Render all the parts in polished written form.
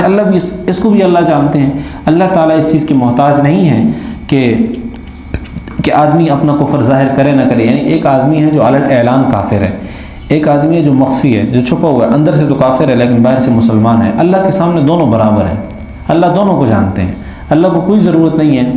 اللہ بھی اس کو بھی اللہ جانتے ہیں۔ اللہ تعالیٰ اس چیز کے محتاج نہیں ہے کہ آدمی اپنا کفر ظاہر کرے نہ کرے۔ یعنی ایک آدمی ہے جو علن اعلان کافر ہے، ایک آدمی ہے جو مخفی ہے، جو چھپا ہوا ہے، اندر سے تو کافر ہے لیکن باہر سے مسلمان ہے۔ اللہ کے سامنے دونوں برابر ہیں، اللہ دونوں کو جانتے ہیں، اللہ کو کوئی ضرورت نہیں ہے۔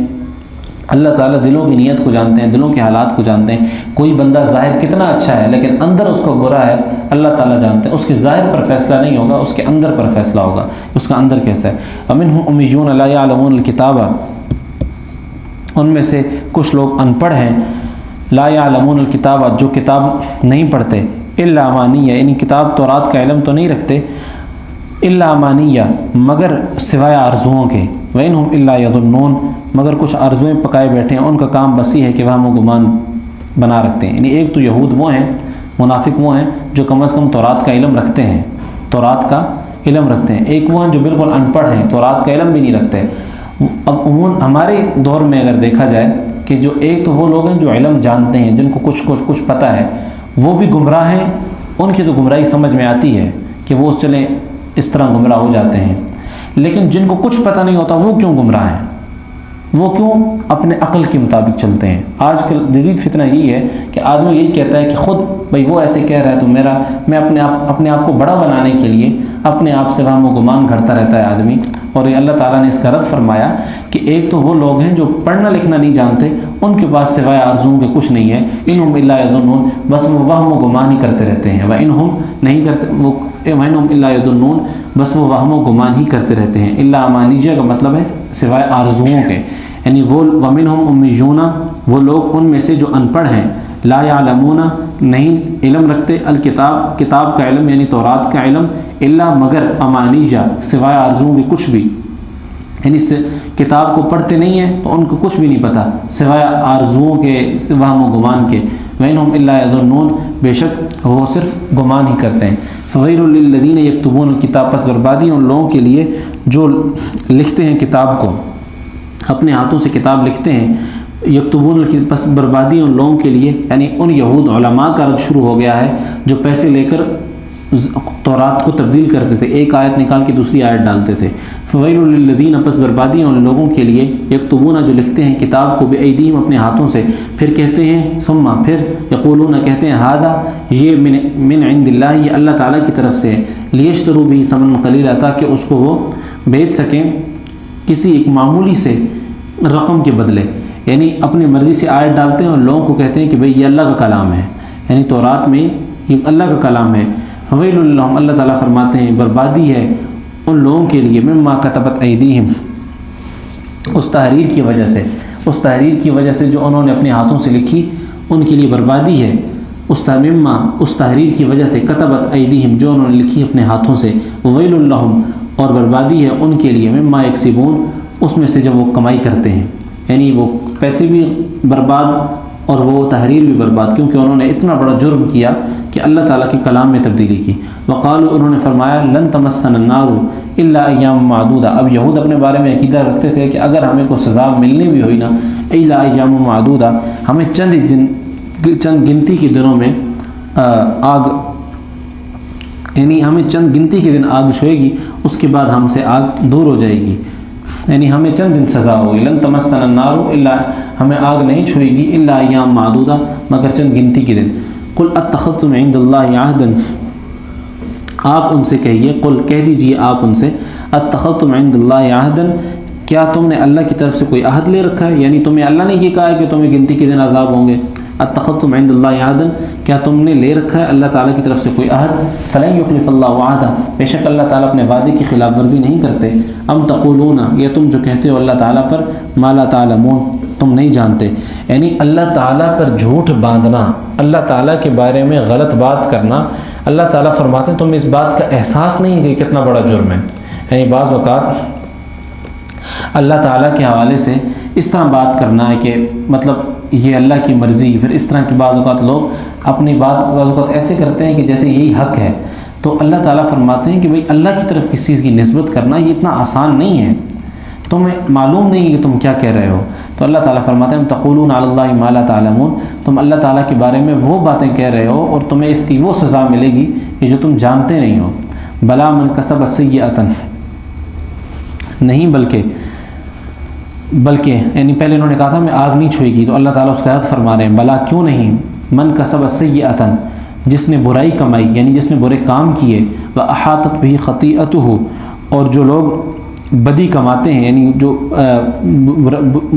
اللہ تعالیٰ دلوں کی نیت کو جانتے ہیں، دلوں کے حالات کو جانتے ہیں۔ کوئی بندہ ظاہر کتنا اچھا ہے لیکن اندر اس کو برا ہے، اللہ تعالیٰ جانتے ہیں۔ اس کے ظاہر پر فیصلہ نہیں ہوگا، اس کے اندر پر فیصلہ ہوگا، اس کا اندر کیسا ہے۔ وَمِنْهُمْ أُمِّيُّونَ لَا يَعْلَمُونَ الْكِتَابَ، ان میں سے کچھ لوگ ان پڑھ ہیں، لا يعلمون الکتاب، جو کتاب نہیں پڑھتے، الا امانیہ، یعنی کتاب تورات کا علم تو نہیں رکھتے، الا امانیہ، مگر سوائے آرزوؤں کے، وَإِنْهُمْ إِلَّا يَظُنُّونَ، مگر کچھ آرزویں پکائے بیٹھے ہیں، ان کا کام بس یہ ہے کہ وہم و گمان بنا رکھتے ہیں۔ یعنی ایک تو یہود وہ ہیں، منافق وہ ہیں جو کم از کم تورات کا علم رکھتے ہیں، تورات کا علم رکھتے ہیں، ایک وہ ہیں جو بالکل ان پڑھ ہیں، تورات کا علم بھی نہیں رکھتے۔ اب عموماً ہمارے دور میں اگر دیکھا جائے کہ جو ایک تو وہ لوگ ہیں جو علم جانتے ہیں، جن کو کچھ پتہ ہے، وہ بھی گمراہ ہیں، ان کی تو گمراہی سمجھ میں آتی ہے کہ وہ چلیں اس طرح گمراہ ہو جاتے ہیں، لیکن جن کو کچھ پتہ نہیں ہوتا وہ کیوں گمراہ ہیں، وہ کیوں اپنے عقل کے مطابق چلتے ہیں۔ آج کل جدید فتنہ یہی ہے کہ آدمی یہی کہتا ہے کہ خود بھئی وہ ایسے کہہ رہا ہے تو میں اپنے آپ کو بڑا بنانے کے لیے اپنے آپ سے وہم و گمان گھڑتا رہتا ہے آدمی۔ اور یہ اللہ تعالیٰ نے اس کا رد فرمایا کہ ایک تو وہ لوگ ہیں جو پڑھنا لکھنا نہیں جانتے، ان کے پاس سوائے آرزوؤں کے کچھ نہیں ہے، انہم الا یظنون، بس وہ وہم و گمان ہی کرتے رہتے ہیں، وانہم نہیں کرتے، وانہم الا یظنون، بس وہ وہم و گمان ہی کرتے رہتے ہیں۔ الا امانیہ کا مطلب ہے سوائے آرزوؤں کے، یعنی وہ ومنہم امیون، وہ لوگ ان میں سے جو ان پڑھ ہیں، لا یعلمون، نہیں علم رکھتے، الکتاب، کتاب کا علم یعنی تورات کا علم، الا مگر امانیہ، سوائے آرزوؤں کے کچھ بھی، یعنی کتاب کو پڑھتے نہیں ہیں تو ان کو کچھ بھی نہیں پتہ سوائے آرزوؤں کے، وہم و گمان کے۔ وَإِنْهُمْ إِلَّا يَظُنُّونَ، بے شک وہ صرف گمان ہی کرتے ہیں۔ فَوَيْلٌ لِّلَّذِينَ يَكْتُبُونَ الْكِتَابَ، پس بربادی ان لوگوں کے لیے جو لکھتے ہیں کتاب کو، اپنے ہاتھوں سے کتاب لکھتے ہیں، یکتبون، پس بربادی ان لوگوں کے لیے، یعنی ان یہود علماء کا رد شروع ہو گیا ہے جو پیسے لے کر تورات کو تبدیل کرتے تھے، ایک آیت نکال کے دوسری آیت ڈالتے تھے۔ فویل للذین، پس بربادی ان لوگوں کے لیے، یکتبون، جو لکھتے ہیں کتاب کو، بایدیہم، اپنے ہاتھوں سے، پھر کہتے ہیں، ثم، پھر، یقولون، کہتے ہیں، ھذا، یہ من عند اللہ، یہ اللہ تعالیٰ کی طرف سے، لیشتروا بہ ثمنا قلیلا، تاکہ اس کو وہ بیچ سکیں کسی ایک معمولی سے رقم کے بدلے۔ یعنی اپنی مرضی سے آیت ڈالتے ہیں اور لوگوں کو کہتے ہیں کہ بھئی یہ اللہ کا کلام ہے، یعنی تورات میں یہ اللہ کا کلام ہے۔ فویل لہم، اللہ تعالیٰ فرماتے ہیں بربادی ہے ان لوگوں کے لیے، مما کتبت ایدیہم، اس تحریر کی وجہ سے، اس تحریر کی وجہ سے جو انہوں نے اپنے ہاتھوں سے لکھی، ان کے لیے بربادی ہے، مما، اس تحریر کی وجہ سے، کتبت ایدیہم، جو انہوں نے لکھی اپنے ہاتھوں سے، وویل لہم، اور بربادی ہے ان کے لیے، مما یکسبون، اس میں سے جب وہ کمائی کرتے ہیں، یعنی وہ پیسے بھی برباد اور وہ تحریر بھی برباد، کیونکہ انہوں نے اتنا بڑا جرم کیا کہ اللہ تعالیٰ کے کلام میں تبدیلی کی۔ وقالوا، انہوں نے فرمایا، لن تمسنا النار الا ایام معدودہ، اب یہود اپنے بارے میں عقیدہ رکھتے تھے کہ اگر ہمیں کوئی سزا ملنی بھی ہوئی نا، الا ایام معدودہ، ہمیں چند گنتی کے دنوں میں آگ، یعنی ہمیں چند گنتی کے دن آگ چھوئے گی، اس کے بعد ہم سے آگ دور ہو جائے گی، یعنی ہمیں چند دن سزا ہوگی۔ لن تمسنا النار الا، ہمیں آگ نہیں چھوئے گی، الا ایام معدودہ، مگر چند گنتی کے دن۔ قل اتخذتم عند اللہ عہدا، آپ ان سے کہیے، قل، کہہ دیجئے آپ ان سے، اتخذتم عند اللہ عہدا، کیا تم نے اللہ کی طرف سے کوئی عہد لے رکھا ہے، یعنی تمہیں اللہ نے یہ کہا ہے کہ تمہیں گنتی کے دن عذاب ہوں گے۔ اتخذتم عند اللہ عہدا، کیا تم نے لے رکھا ہے اللہ تعالیٰ کی طرف سے کوئی عہد، فلن یخلف اللہ عہدہ، بے شک اللہ تعالیٰ اپنے وعدے کی خلاف ورزی نہیں کرتے۔ ام تقولون، یا تم جو کہتے ہو اللہ تعالیٰ پر، ما لا تعلمون، تم نہیں جانتے، یعنی اللہ تعالیٰ پر جھوٹ باندھنا، اللہ تعالیٰ کے بارے میں غلط بات کرنا۔ اللہ تعالیٰ فرماتے ہیں تم اس بات کا احساس نہیں ہے کہ کتنا بڑا جرم ہے، یعنی بعض اوقات اللہ تعالیٰ کے حوالے سے اس طرح بات کرنا ہے کہ مطلب یہ اللہ کی مرضی، پھر اس طرح کی بعض اوقات لوگ اپنی بات بعض اوقات ایسے کرتے ہیں کہ جیسے یہی حق ہے، تو اللہ تعالیٰ فرماتے ہیں کہ بھئی اللہ کی طرف کسی چیز کی نسبت کرنا یہ اتنا آسان نہیں ہے، تمہیں معلوم نہیں ہے کہ تم کیا کہہ رہے ہو۔ تو اللہ تعالیٰ فرماتے ہیں تقولون علی اللہ ما لا تعلمون، تم اللہ تعالیٰ کے بارے میں وہ باتیں کہہ رہے ہو اور تمہیں اس کی وہ سزا ملے گی کہ جو تم جانتے نہیں ہو۔ بلا من کسب سیئۃ، نہیں بلکہ یعنی پہلے انہوں نے کہا تھا میں آگ نہیں چھوئے گی، تو اللہ تعالیٰ اس کا عہد فرما رہے ہیں بلا کیوں نہیں، من کسب سیئۃ، جس نے برائی کمائی یعنی جس نے برے کام کیے، وَأَحَاطَتْ بِهِ خَطِیئَتُهُ، اور جو لوگ بدی کماتے ہیں یعنی جو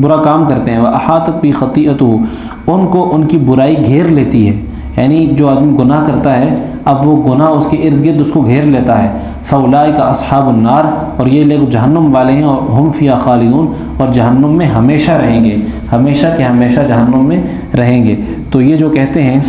برا کام کرتے ہیں، وَأَحَاطَتْ بِهِ خَطِیئَتُهُ، ان کو ان کی برائی گھیر لیتی ہے، یعنی جو آدمی گناہ کرتا ہے اب وہ گناہ اس کے ارد گرد اس کو گھیر لیتا ہے، فَأُولَٰئِکَ أَصْحَابُ النَّارِ، اور یہ لوگ جہنم والے ہیں، اور ہم فیہا خالدون، اور جہنم میں ہمیشہ رہیں گے، ہمیشہ کے ہمیشہ جہنم میں رہیں گے۔ تو یہ جو کہتے ہیں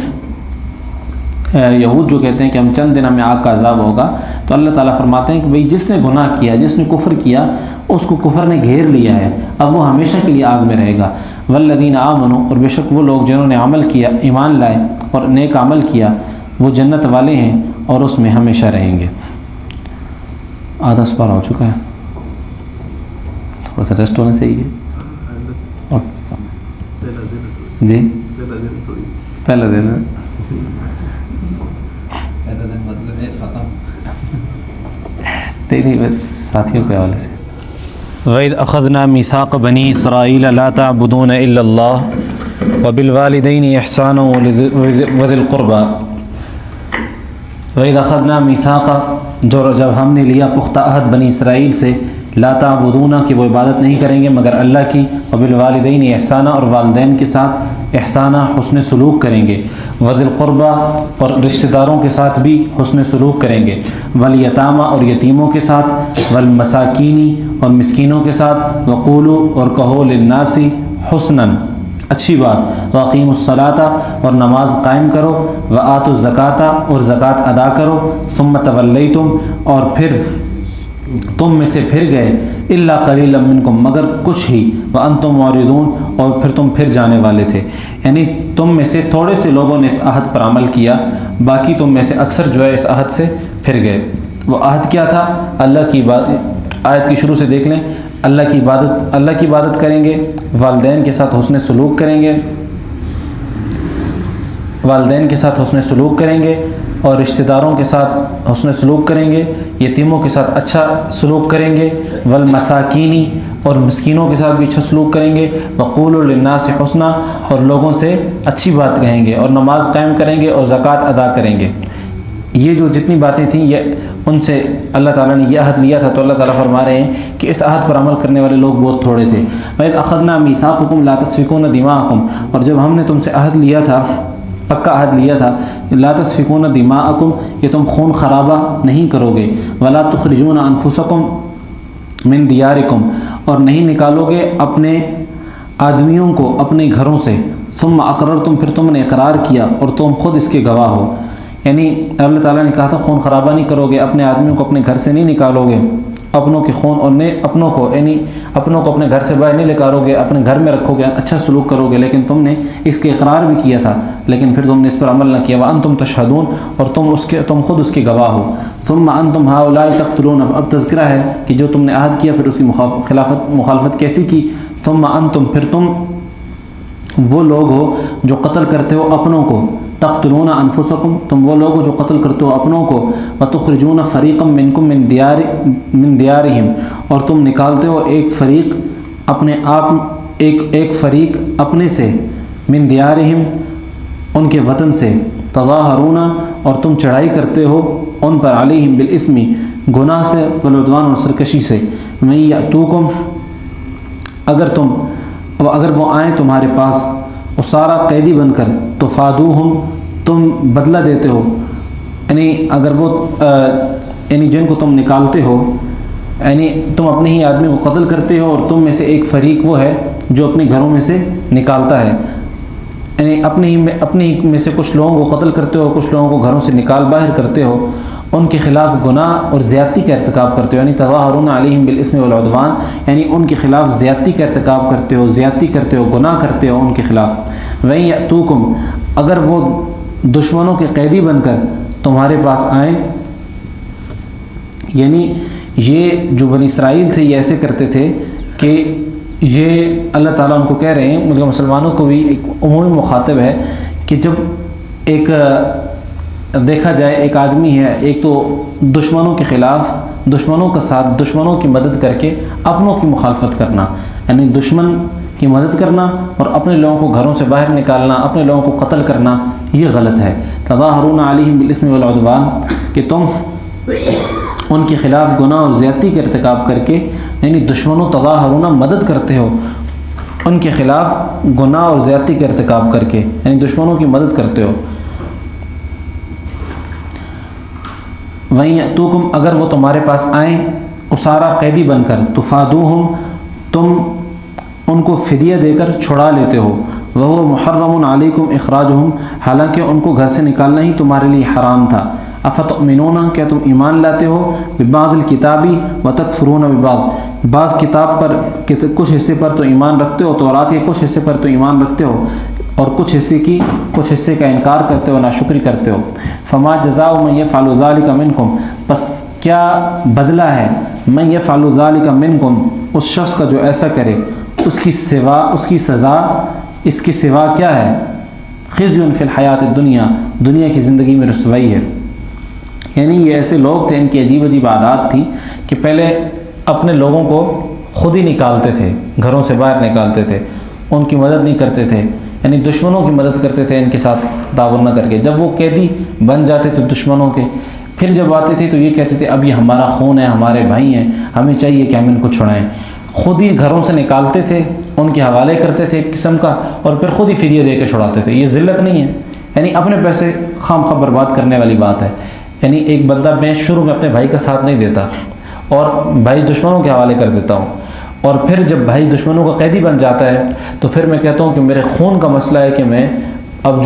یہود جو کہتے ہیں کہ ہم چند دن میں آگ کا عذاب ہوگا، تو اللہ تعالیٰ فرماتے ہیں کہ بھئی جس نے گناہ کیا، جس نے کفر کیا، اس کو کفر نے گھیر لیا ہے، اب وہ ہمیشہ کے لیے آگ میں رہے گا۔ والذین آمنوا، اور بے شک وہ لوگ جنہوں نے عمل کیا، ایمان لائے اور نیک عمل کیا، وہ جنت والے ہیں اور اس میں ہمیشہ رہیں گے۔ آدھا سپارہ ہو چکا ہے، تھوڑا سا ریسٹ ہونے سے ہی ہے۔ جی پہلا دن نہیں بس ساتھیوں کے حوالے سے۔ وَإِذْ أَخَذْنَا مِيثَاقَ بَنِي إِسْرَائِيلَ لَا تَعْبُدُونَ إِلَّا اللَّهَ وَبِالْوَالِدَيْنِ إِحْسَانًا وَذِي الْقُرْبَى۔ وَإِذْ أَخَذْنَا مِيثَاقَ، جب ہم نے لیا پختہ عہد بنی اسرائیل سے، لا تعبدون کہ وہ عبادت نہیں کریں گے مگر اللہ کی، وبالوالدین احسانہ اور والدین کے ساتھ احسانہ حسن سلوک کریں گے، وذی القربہ اور رشتہ داروں کے ساتھ بھی حسن سلوک کریں گے، والیتامہ اور یتیموں کے ساتھ، والمساکینی اور مسکینوں کے ساتھ، وقولو اور کہو للناس حسناً اچھی بات، واقیموا الصلاۃ اور نماز قائم کرو، وآتوا الزکاۃ اور زکوٰۃ ادا کرو، ثم تولیتم اور پھر تم میں سے پھر گئے، الا قلیلا منکم مگر کچھ ہی، وانتم معرضون اور پھر تم پھر جانے والے تھے، یعنی تم میں سے تھوڑے سے لوگوں نے اس عہد پر عمل کیا، باقی تم میں سے اکثر جو ہے اس عہد سے پھر گئے۔ وہ عہد کیا تھا؟ اللہ کی عبادت، آیت کی شروع سے دیکھ لیں، اللہ کی عبادت کریں گے، والدین کے ساتھ حسن سلوک کریں گے، والدین کے ساتھ حسن سلوک کریں گے اور رشتہ داروں کے ساتھ حسن سلوک کریں گے، یتیموں کے ساتھ اچھا سلوک کریں گے، والمساکینی اور مسکینوں کے ساتھ بھی اچھا سلوک کریں گے، وقولوا للناس حسنا اور لوگوں سے اچھی بات کہیں گے، اور نماز قائم کریں گے اور زکوٰۃ ادا کریں گے۔ یہ جو جتنی باتیں تھیں یہ ان سے اللہ تعالیٰ نے یہ عہد لیا تھا، تو اللہ تعالیٰ فرما رہے ہیں کہ اس عہد پر عمل کرنے والے لوگ بہت تھوڑے تھے۔ وَإِذْ أَخَذْنَا مِيثَاقَكُمْ لَا تَسْفِكُونَ دِمَاءَكُمْ، اور جب ہم نے تم سے عہد لیا تھا، پکا عہد لیا تھا، لا تسفکون دماءکم کہ تم خون خرابہ نہیں کرو گے، ولا تخرجون انفسکم من دیارکم اور نہیں نکالو گے اپنے آدمیوں کو اپنے گھروں سے، ثم اقررتم پھر تم نے اقرار کیا اور تم خود اس کے گواہ ہو، یعنی اللہ تعالیٰ نے کہا تھا خون خرابہ نہیں کرو گے، اپنے آدمیوں کو اپنے گھر سے نہیں نکالو گے، اپنوں کے خون اور اپنوں کو اپنے گھر سے باہر نہیں نکالو گے، اپنے گھر میں رکھو گے، اچھا سلوک کرو گے، لیکن تم نے اس کے اقرار بھی کیا تھا لیکن پھر تم نے اس پر عمل نہ کیا، وانتم تشہدون اور تم خود اس کے گواہ ہو، ثم انتم ہؤلاء تقتلون، اب تذکرہ ہے کہ جو تم نے عہد کیا پھر اس کی مخالفت کیسی کی، ثم انتم پھر تم وہ لوگ ہو جو قتل کرتے ہو اپنوں کو، تقتلون انفسکم تم وہ لوگ ہو جو قتل کرتے ہو اپنوں کو، وتخرجون فریقا منکم من دیارہم اور تم نکالتے ہو ایک فریق اپنے آپ، ایک فریق اپنے سے، من دیارہم ان کے وطن سے، تظاہرون اور تم چڑھائی کرتے ہو ان پر، علیہم بالاسم گناہ سے، والعدوان اور سرکشی سے، من یأتوکم اگر وہ آئیں تمہارے پاس، اسارا قیدی بن کر، تو فادوہم تم بدلہ دیتے ہو، یعنی اگر وہ یعنی جن کو تم نکالتے ہو، یعنی تم اپنے ہی آدمی کو قتل کرتے ہو اور تم میں سے ایک فریق وہ ہے جو اپنے گھروں میں سے نکالتا ہے، یعنی اپنے ہی میں سے کچھ لوگوں کو قتل کرتے ہو، کچھ لوگوں کو گھروں سے نکال باہر کرتے ہو، ان کے خلاف گناہ اور زیادتی کا ارتکاب کرتے ہو، یعنی تظاہرون علیہم بالاسم والعدوان، یعنی ان کے خلاف زیادتی کا ارتکاب کرتے ہو، گناہ کرتے ہو ان کے خلاف، وَإِن يَأْتُوكُمْ اگر وہ دشمنوں کے قیدی بن کر تمہارے پاس آئیں، یعنی یہ جو بنی اسرائیل تھے یہ ایسے کرتے تھے کہ یہ اللہ تعالیٰ ان کو کہہ رہے ہیں، مسلمانوں کو بھی ایک عمومی مخاطب ہے کہ جب ایک دیکھا جائے ایک آدمی ہے، ایک تو دشمنوں کے خلاف، دشمنوں کا ساتھ، دشمنوں کی مدد کر کے اپنوں کی مخالفت کرنا، یعنی دشمن کی مدد کرنا اور اپنے لوگوں کو گھروں سے باہر نکالنا، اپنے لوگوں کو قتل کرنا، یہ غلط ہے۔ تظاہرون علیہم بالاسم والعدوان، کہ تم ان کے خلاف گناہ اور زیادتی کا ارتکاب کر کے، یعنی دشمنوں، تظاہرون مدد کرتے ہو ان کے خلاف گناہ اور زیادتی کا ارتکاب کر کے، یعنی دشمنوں کی مدد کرتے ہو۔ وہیں یأتوکم، اگر وہ تمہارے پاس آئیں اسارا قیدی بن کر، تفادوہم، تم ان کو فدیہ دے کر چھڑا لیتے ہو، وہو محرم علیکم اخراجہم، حالانکہ ان کو گھر سے نکالنا ہی تمہارے لیے حرام تھا۔ افتؤمنون، کیا تم ایمان لاتے ہو، ببعض الکتابی وتکفرون ببعض، بعض کتاب پر کچھ حصے پر تو ایمان رکھتے ہو، تورات کے کچھ حصے پر تو ایمان رکھتے ہو اور کچھ حصے کا انکار کرتے ہو، ناشکری کرتے ہو۔ فما جزاء من یفعل ذلک منکم، پس کیا بدلہ ہے، من یفعل ذلک منکم، اس شخص کا جو ایسا کرے، اس کی سزا اس کے سوا کیا ہے، خزی فی الحیات الدنیا، دنیا کی زندگی میں رسوائی ہے۔ یعنی یہ ایسے لوگ تھے، ان کی عجیب عجیب عادات تھی کہ پہلے اپنے لوگوں کو خود ہی نکالتے تھے، گھروں سے باہر نکالتے تھے، ان کی مدد نہیں کرتے تھے، یعنی دشمنوں کی مدد کرتے تھے ان کے ساتھ تعاون نہ کر کے۔ جب وہ قیدی بن جاتے تھے دشمنوں کے، پھر جب آتے تھے تو یہ کہتے تھے اب یہ ہمارا خون ہے، ہمارے بھائی ہیں، ہمیں چاہیے کہ ہم ان کو چھڑائیں۔ خود ہی گھروں سے نکالتے تھے، ان کے حوالے کرتے تھے ایک قسم کا، اور پھر خود ہی فدیہ دے کے چھڑاتے تھے۔ یہ ذلت نہیں ہے، یعنی اپنے پیسے خام خواہ برباد کرنے والی بات ہے۔ یعنی ایک بندہ، میں شروع میں اپنے بھائی کا ساتھ نہیں دیتا اور بھائی دشمنوں کے حوالے کر دیتا ہوں، اور پھر جب بھائی دشمنوں کا قیدی بن جاتا ہے تو پھر میں کہتا ہوں کہ میرے خون کا مسئلہ ہے کہ میں اب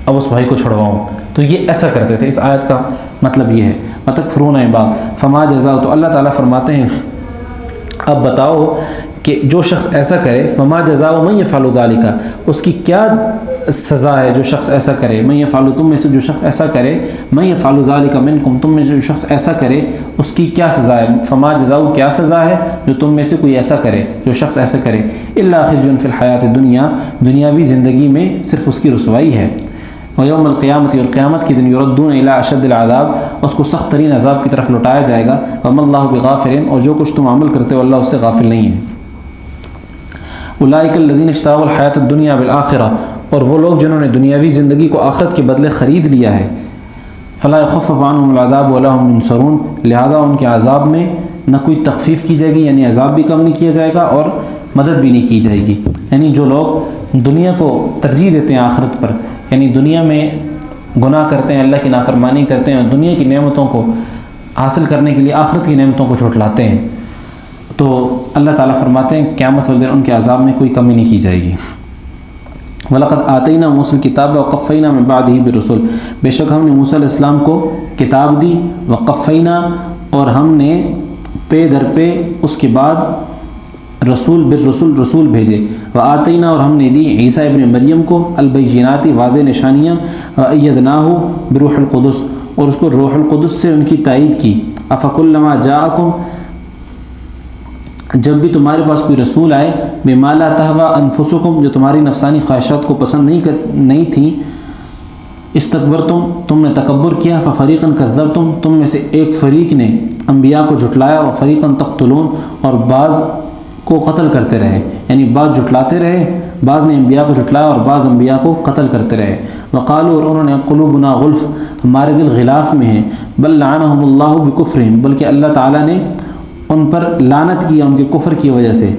اس بھائی کو چھڑواؤں۔ تو یہ ایسا کرتے تھے۔ اس آیت کا مطلب یہ ہے، وتکفرون ببعض فما جزاء، تو اللہ تعالیٰ فرماتے ہیں اب بتاؤ کہ جو شخص ایسا کرے، فما جزاء من یفعل ذلک، اس کی کیا سزا ہے جو شخص ایسا کرے، من یفعل، تم میں سے جو شخص ایسا کرے، من یفعل ذلک منکم، تم میں سے جو شخص ایسا کرے اس کی کیا سزا ہے، فما جزاء، کیا سزا ہے جو تم میں سے کوئی ایسا کرے، جو شخص ایسا کرے، الا خزی فی الحیات الدنیا، دنیاوی زندگی میں صرف اس کی رسوائی ہے، ویوم القیامت، اور قیامت کے دن، یردون الی اشد العذاب، اس کو سخت ترین عذاب کی طرف لوٹایا جائے گا، وما اللہ بغافل، اور جو کچھ تم عمل کرتے ہو اللہ اس سے غافل نہیں ہے۔ اولئک الذین اشتروا الحیاۃ الدنیا بالآخرہ، اور وہ لوگ جنہوں نے دنیاوی زندگی کو آخرت کے بدلے خرید لیا ہے، فلا یخفف عنہم العذاب ولا هم ینصرون، لہذا ان کے عذاب میں نہ کوئی تخفیف کی جائے گی، یعنی عذاب بھی کم نہیں کیا جائے گا اور مدد بھی نہیں کی جائے گی۔ یعنی جو لوگ دنیا کو ترجیح دیتے ہیں آخرت پر، یعنی دنیا میں گناہ کرتے ہیں، اللہ کی نافرمانی کرتے ہیں اور دنیا کی نعمتوں کو حاصل کرنے کے لیے آخرت کی نعمتوں کو جھٹلاتے ہیں، تو اللہ تعالیٰ فرماتے ہیں قیامت والے دن ان کے عذاب میں کوئی کمی نہیں کی جائے گی۔ وَلَقَدْ آتَيْنَا مُوسَى الْكِتَابَ وَقَفَّيْنَا مِن بَعْدِهِ بِالرُّسُلِ، بے شک ہم نے موسیٰ علیہ السلام کو کتاب دی، وقفینا، اور ہم نے پے در پے اس کے بعد رسول بالرسول، رسول بھیجے، وآتینا، اور ہم نے دی عیسیٰ ابن مریم کو البینات، واضح نشانیاں، وأیدناہ بروح القدس، اور اس کو روح القدس سے ان کی تائید کی، افکلما جاءکم، جب بھی تمہارے پاس کوئی رسول آئے، بما لا تہوی انفسکم، جو تمہاری نفسانی خواہشات کو پسند نہیں تھیں، استکبرتم، تم نے تکبر کیا، ففریقا کذبتم، تم میں سے ایک فریق نے انبیاء کو جھٹلایا، وفریقا تقتلون، اور بعض کو قتل کرتے رہے، یعنی بعض جھٹلاتے رہے، بعض نے انبیاء کو جھٹلایا اور بعض انبیاء کو قتل کرتے رہے۔ وقالوا، اور انہوں نے، قلوبنا غلف، ہمارے دل غلاف میں ہیں، بل لعنہم اللہ بکفرہم، بلکہ اللہ تعالیٰ نے ان پر لعنت کیا ان کے کفر کی وجہ سے،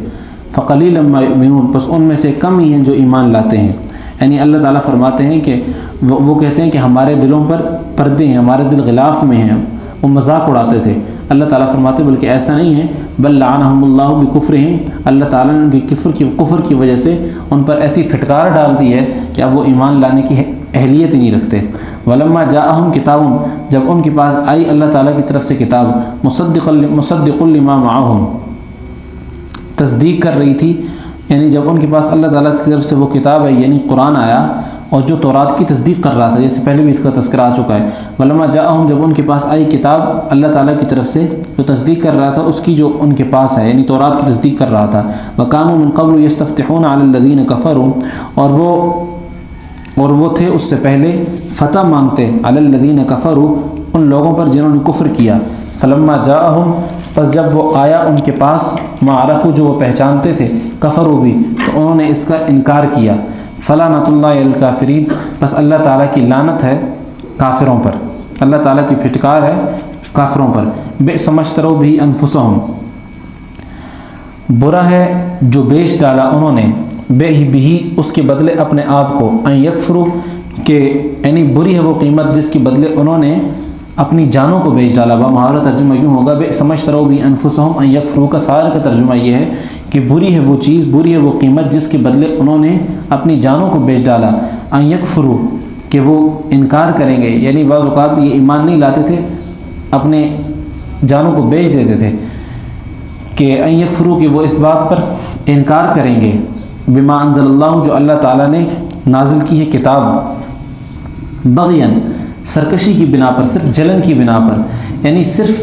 فقلیلا ما یؤمنون، پس ان میں سے کم ہی ہیں جو ایمان لاتے ہیں۔ یعنی اللہ تعالیٰ فرماتے ہیں کہ وہ کہتے ہیں کہ ہمارے دلوں پر پردے ہیں، ہمارے دل غلاف میں ہیں، وہ مذاق اڑاتے تھے۔ اللہ تعالیٰ فرماتے بلکہ ایسا نہیں ہے، بل لعنہم اللہ بکفرہم، اللہ تعالیٰ نے ان کے کفر کی وجہ سے ان پر ایسی پھٹکار ڈال دی ہے کہ اب وہ ایمان لانے کی اہلیت ہی نہیں رکھتے۔ ولما جاءہم کتاب، جب ان کے پاس آئی اللہ تعالیٰ کی طرف سے کتاب، مصدق لما معہم، تصدیق کر رہی تھی، یعنی جب ان کے پاس اللہ تعالیٰ کی طرف سے وہ کتاب آئی، یعنی قرآن آیا، اور جو تورات کی تصدیق کر رہا تھا، جیسے پہلے بھی اس کا تذکرہ آ چکا ہے، ولما جاءہم، جب ان کے پاس آئی کتاب اللہ تعالیٰ کی طرف سے، جو تصدیق کر رہا تھا اس کی جو ان کے پاس ہے، یعنی تورات کی تصدیق کر رہا تھا، وَكَانُوا مِن قَبْلُ يَسْتَفْتِحُونَ عَلَى الَّذِينَ كَفَرُوا، اور وہ اور وہ تھے اس سے پہلے فتح مانگتے علی الذین کفروا ان لوگوں پر جنہوں نے کفر کیا، فلما جاءہم پس جب وہ آیا ان کے پاس ما عرفوا جو وہ پہچانتے تھے کفروا بھی تو انہوں نے اس کا انکار کیا، فلعنۃ اللہ علی الکافرین پس اللہ تعالیٰ کی لعنت ہے کافروں پر، اللہ تعالیٰ کی پھٹکار ہے کافروں پر، بئس ما اشتروا بہ انفسہم برا ہے جو بیچ ڈالا انہوں نے بھی اس کے بدلے اپنے آپ کو، ان یکفروا کہ یعنی بری ہے وہ قیمت جس کے بدلے انہوں نے اپنی جانوں کو بیچ ڈالا۔ بمہارا ترجمہ یوں ہوگا بئس ما اشتروا بہ انفسہم ان یکفروا کا سارے کا ترجمہ یہ ہے کہ بری ہے وہ چیز، بری ہے وہ قیمت جس کے بدلے انہوں نے اپنی جانوں کو بیچ ڈالا، ان یکفروا کہ وہ انکار کریں گے، یعنی بعض اوقات یہ ایمان نہیں لاتے تھے اپنے جانوں کو بیچ دیتے تھے، کہ ان یکفروا کہ وہ اس بات پر انکار کریں گے بما انزل اللہ جو اللہ تعالیٰ نے نازل کی ہے کتاب، بغیاً سرکشی کی بنا پر، صرف جلن کی بنا پر، یعنی صرف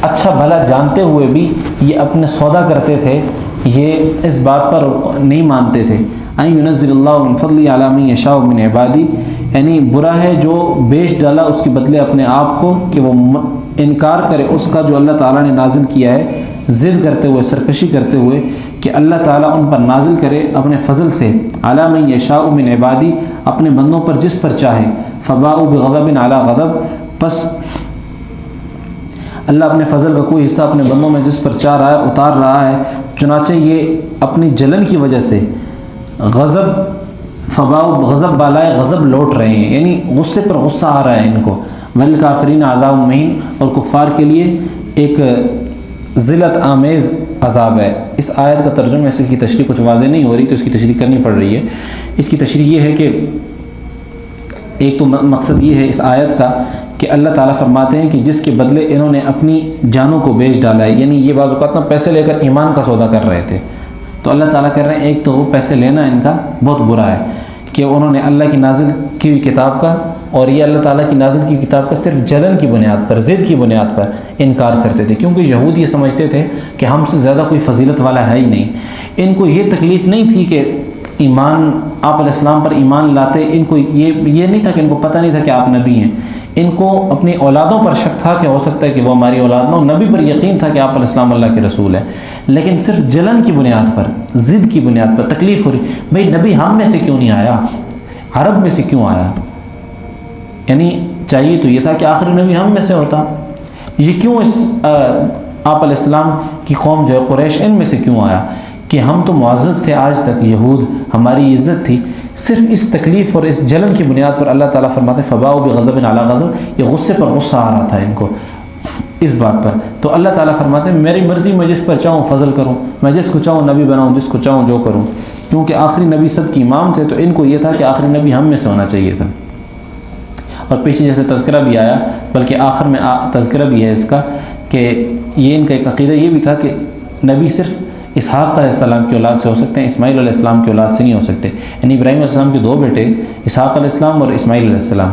اچھا بھلا جانتے ہوئے بھی یہ اپنے سودا کرتے تھے، یہ اس بات پر نہیں مانتے تھے، ان ینزل اللہ من فضلہ علی من یشاء من عبادی یعنی برا ہے جو بیچ ڈالا اس کے بدلے اپنے آپ کو کہ وہ انکار کرے اس کا جو اللہ تعالیٰ نے نازل کیا ہے، ضد کرتے ہوئے سرکشی کرتے ہوئے کہ اللہ تعالیٰ ان پر نازل کرے اپنے فضل سے، علی من یشاء من عبادی اپنے بندوں پر جس پر چاہے، فباؤوا بغضب علی غضب پس اللہ اپنے فضل کا کوئی حصہ اپنے بندوں میں جس پر چاہ رہا ہے اتار رہا ہے، چنانچہ یہ اپنی جلن کی وجہ سے غضب فباؤ غضب بالائے غضب لوٹ رہے ہیں، یعنی غصے پر غصہ آ رہا ہے ان کو، وللکافرین عذاب مہین اور کفار کے لیے ایک ذلت آمیز عذاب ہے۔ اس آیت کا ترجمہ اس کی تشریح کچھ واضح نہیں ہو رہی تو اس کی تشریح کرنی پڑ رہی ہے۔ اس کی تشریح یہ ہے کہ ایک تو مقصد یہ ہے اس آیت کا کہ اللہ تعالیٰ فرماتے ہیں کہ جس کے بدلے انہوں نے اپنی جانوں کو بیچ ڈالا ہے، یعنی یہ بعض اوقات پیسے لے کر ایمان کا سودا کر رہے تھے، تو اللہ تعالیٰ کہہ رہے ہیں ایک تو وہ پیسے لینا ان کا بہت برا ہے کہ انہوں نے اللہ کی نازل کی ہوئی کتاب کا اور یہ اللہ تعالیٰ کی نازل کی کتاب کا صرف جلن کی بنیاد پر، ضد کی بنیاد پر انکار کرتے تھے، کیونکہ یہود یہ سمجھتے تھے کہ ہم سے زیادہ کوئی فضیلت والا ہے ہی نہیں۔ ان کو یہ تکلیف نہیں تھی کہ ایمان آپ علیہ السلام پر ایمان لاتے، ان کو یہ نہیں تھا کہ ان کو پتہ نہیں تھا کہ آپ نبی ہیں، ان کو اپنی اولادوں پر شک تھا کہ ہو سکتا ہے کہ وہ ہماری اولاد نہ ہو، نبی پر یقین تھا کہ آپ علیہ السلام اللہ کے رسول ہیں، لیکن صرف جلن کی بنیاد پر، ضد کی بنیاد پر تکلیف ہو رہی، بھئی نبی ہم میں سے کیوں نہیں آیا، عرب میں سے کیوں آیا، یعنی چاہیے تو یہ تھا کہ آخری نبی ہم میں سے ہوتا، یہ کیوں اس آپ علیہ السلام کی قوم جو ہے قریش ان میں سے کیوں آیا، کہ ہم تو معزز تھے آج تک، یہود ہماری عزت تھی، صرف اس تکلیف اور اس جلن کی بنیاد پر اللہ تعالیٰ فرماتے ہیں فباؤوا بغضب علی غضب، یہ غصے پر غصہ آ رہا تھا ان کو اس بات پر، تو اللہ تعالیٰ فرماتے ہیں میری مرضی میں جس پر چاہوں فضل کروں، میں جس کو چاہوں نبی بناؤں، جس کو چاہوں جو کروں، کیونکہ آخری نبی سب کی امام تھے تو ان کو یہ تھا کہ آخری نبی ہم میں سے ہونا چاہیے تھا۔ اور پیچھے جیسے تذکرہ بھی آیا، بلکہ آخر میں تذکرہ بھی ہے اس کا کہ یہ ان کا ایک عقیدہ یہ بھی تھا کہ نبی صرف اسحاق علیہ السلام کی اولاد سے ہو سکتے ہیں، اسماعیل علیہ السلام کی اولاد سے نہیں ہو سکتے، یعنی ابراہیم علیہ السلام کے دو بیٹے اسحاق علیہ السلام اور اسماعیل علیہ السلام،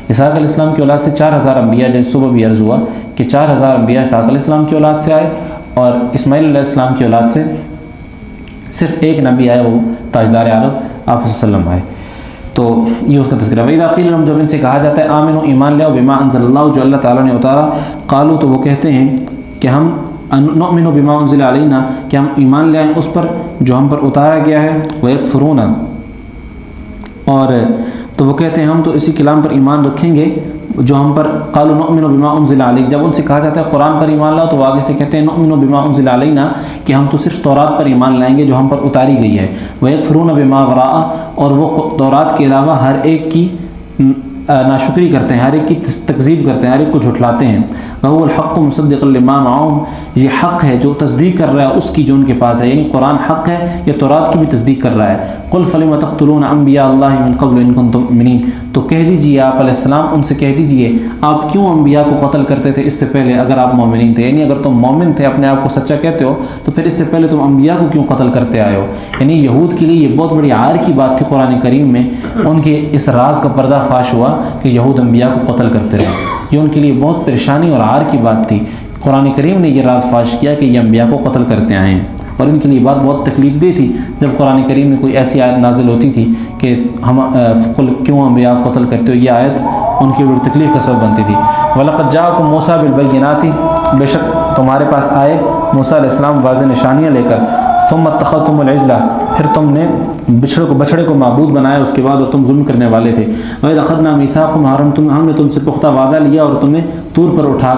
اسحاق علیہ السلام کی اولاد سے 4000 انبیاء، جیسے صبح بھی عرض ہوا کہ 4000 انبیاء اسحاق علیہ السلام کی اولاد سے آئے، اور اسماعیل علیہ السلام کی اولاد سے صرف ایک نبی آیا، وہ تاجدار عرب آپ صلی اللہ علیہ وسلم آئے۔ تو یہ اس کا تذکرہ۔ وَإِذَا قِيلَ لَهُمْ جب ان سے کہا جاتا ہے آمنوا ایمان لاؤ بما انزل اللہ جو اللہ تعالیٰ نے اتارا، قالوا تو وہ کہتے ہیں کہ ہم نؤمن بما انزل علینا کہ ہم ایمان لے آئیں اس پر جو ہم پر اتارا گیا ہے، وَيَكْفُرُونَ اور تو وہ کہتے ہیں ہم تو اسی کلام پر ایمان رکھیں گے جو ہم پر، قالوا نؤمن بما انزل علیک جب ان سے کہا جاتا ہے قرآن پر ایمان لاؤ تو وہ آگے سے کہتے ہیں نؤمن بما انزل علینا کہ ہم تو صرف تورات پر ایمان لائیں گے جو ہم پر اتاری گئی ہے، وَيَكْفُرُونَ بما وراء اور وہ تورات کے علاوہ ہر ایک کی ناشکری کرتے ہیں، ہر ایک کی تکذیب کرتے ہیں، ہر ایک کو جھٹلاتے ہیں، وَهُوَ الْحَقُّ مُصَدِّقًا لِمَا مَعَهُمْ یہ حق ہے جو تصدیق کر رہا ہے اس کی جو ان کے پاس ہے، یعنی قرآن حق ہے یہ تورات کی بھی تصدیق کر رہا ہے۔ قُلْ فَلِمَ تَقْتُلُونَ أَنْبِيَاءَ اللَّهِ مِنْ قَبْلُ إِن كُنتُم مُؤْمِنِينَ تو کہہ دیجئے آپ علیہ السلام ان سے کہہ دیجئے آپ کیوں انبیاء کو قتل کرتے تھے اس سے پہلے اگر آپ مومنین تھے، یعنی اگر تم مومن تھے اپنے آپ کو سچا کہتے ہو تو پھر اس سے پہلے تم انبیاء کو کیوں قتل کرتے آئے ہو، یعنی یہود کے لیے یہ بہت بڑی عار کی بات تھی قرآن کریم میں، ان کے اس راز کا پردہ فاش ہوا کہ یہود انبیاء کو قتل کرتے رہے، یہ ان کے لیے بہت پریشانی اور عار کی بات تھی، قرآن کریم نے یہ راز فاش کیا کہ یہ انبیاء کو قتل کرتے آئے ہیں۔ اور ان کے لیے بات بہت تکلیف دہ تھی جب قرآن کریم میں کوئی ایسی آیت نازل ہوتی تھی کہ ہم کیوں انبیاء قتل کرتے ہو، یہ آیت ان کی بڑی تکلیف کا سبب بنتی تھی۔ وَلَقَدْ جَاءَكُم مُوسَىٰ بِالْبَيِّنَاتِ، بے شک تمہارے پاس آئے موسیٰ علیہ السلام واضح نشانیاں لے کر، ثُمَّ اتَّخَذْتُمُ الْعِجْلَ، پھر تم نے بچھڑے کو معبود بنایا اس کے بعد، اور تم ظلم کرنے والے تھے۔ وَإِذْ أَخَذْنَا مِيثَاقَكُمْ، ہم نے تم سے پختہ وعدہ لیا اور تمہیں طور پر اٹھا